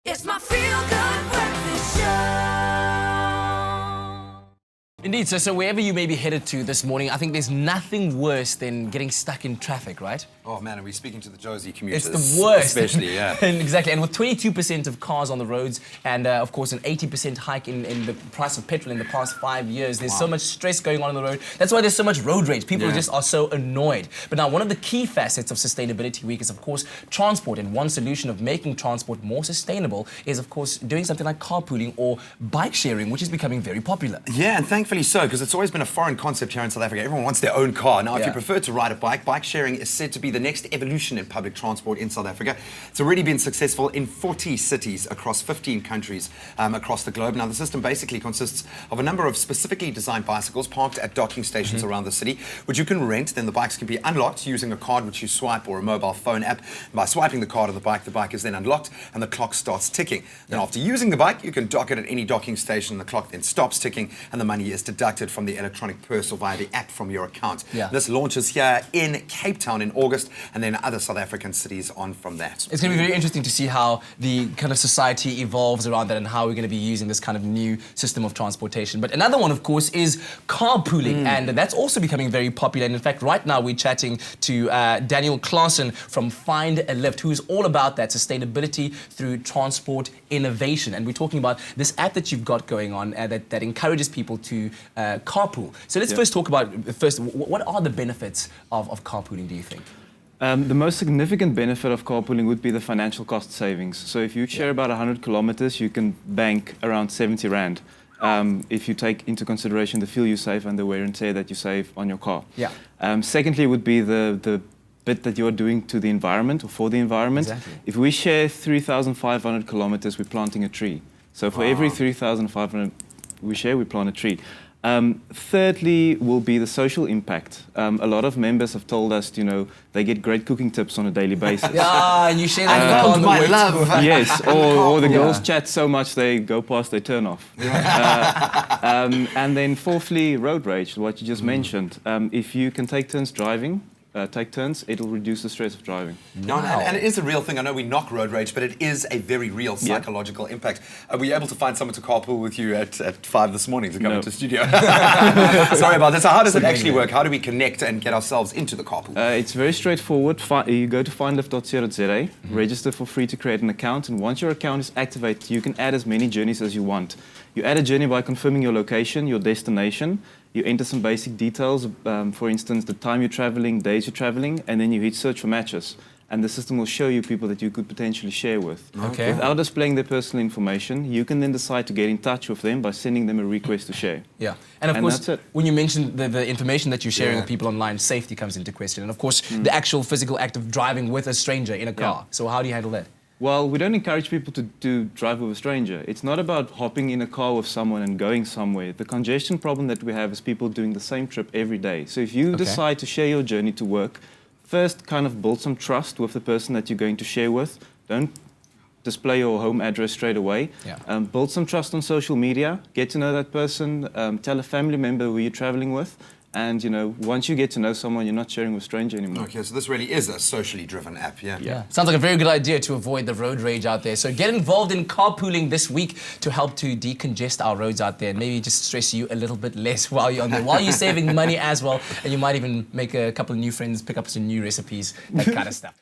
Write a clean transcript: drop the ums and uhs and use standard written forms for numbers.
It's my feel-good breakfast show. Indeed, so wherever you may be headed to this morning, I think there's nothing worse than getting stuck in traffic, right? Oh man, are we speaking to the Josie commuters? It's the worst. Especially, yeah. And exactly, and with 22% of cars on the roads and of course an 80% hike in the price of petrol in the past 5 years, there's so much stress going on the road. That's why there's so much road rage. People just are so annoyed. But now one of the key facets of Sustainability Week is of course transport, and one solution of making transport more sustainable is of course doing something like carpooling or bike sharing, which is becoming very popular. Yeah, and thankfully so, because it's always been a foreign concept here in South Africa. Everyone wants their own car. Now, if you prefer to ride a bike, bike sharing is said to be the next evolution in public transport in South Africa. It's already been successful in 40 cities across 15 countries across the globe. Now, the system basically consists of a number of specifically designed bicycles parked at docking stations around the city, which you can rent. Then the bikes can be unlocked using a card which you swipe or a mobile phone app. By swiping the card of the bike is then unlocked and the clock starts ticking. Then after using the bike, you can dock it at any docking station. The clock then stops ticking and the money is deducted from the electronic purse or via the app from your account. This launches here in Cape Town in August, and then other South African cities on from that. It's going to be very interesting to see how the kind of society evolves around that and how we're going to be using this kind of new system of transportation. But another one, of course, is carpooling, and that's also becoming very popular. And in fact, right now we're chatting to Daniel Claassen from Find a Lift, who's all about that sustainability through transport innovation. And we're talking about this app that you've got going on that encourages people to carpool. So let's first talk about, what are the benefits of carpooling, do you think? The most significant benefit of carpooling would be the financial cost savings. So if you share about 100 kilometers, you can bank around 70 Rand. If you take into consideration the fuel you save and the wear and tear that you save on your car. Secondly would be the bit that you're doing to the environment or for the environment. If we share 3,500 kilometers, we're planting a tree. So for every 3,500 we share, we plant a tree. Thirdly will be the social impact. A lot of members have told us, they get great cooking tips on a daily basis. And you share that on my the love. Yes, or the girls chat so much they go past their turn off. And then fourthly, road rage, what you just mentioned. If you can take turns driving, it'll reduce the stress of driving. And it is a real thing. I know we knock road rage, but it is a very real psychological impact. Are we able to find someone to carpool with you at 5 this morning to come into studio? Sorry about that. So how does it actually work? How do we connect and get ourselves into the carpool? It's very straightforward. You go to findlift.co.za, register for free to create an account, and once your account is activated, you can add as many journeys as you want. You add a journey by confirming your location, your destination. You enter some basic details, for instance, the time you're traveling, days you're traveling, and then you hit search for matches. And the system will show you people that you could potentially share with. Without displaying their personal information, you can then decide to get in touch with them by sending them a request to share. And of course, when you mentioned the information that you're sharing with people online, safety comes into question. And of course, the actual physical act of driving with a stranger in a car. So how do you handle that? Well, we don't encourage people to drive with a stranger. It's not about hopping in a car with someone and going somewhere. The congestion problem that we have is people doing the same trip every day. So if you decide to share your journey to work, first kind of build some trust with the person that you're going to share with. Don't display your home address straight away. Build some trust on social media. Get to know that person. Tell a family member who you're traveling with. And, once you get to know someone, you're not sharing with a stranger anymore. Okay, so this really is a socially driven app, Sounds like a very good idea to avoid the road rage out there. So get involved in carpooling this week to help to decongest our roads out there and maybe just stress you a little bit less while you're on there, while you're saving money as well. And you might even make a couple of new friends, pick up some new recipes, that kind of stuff.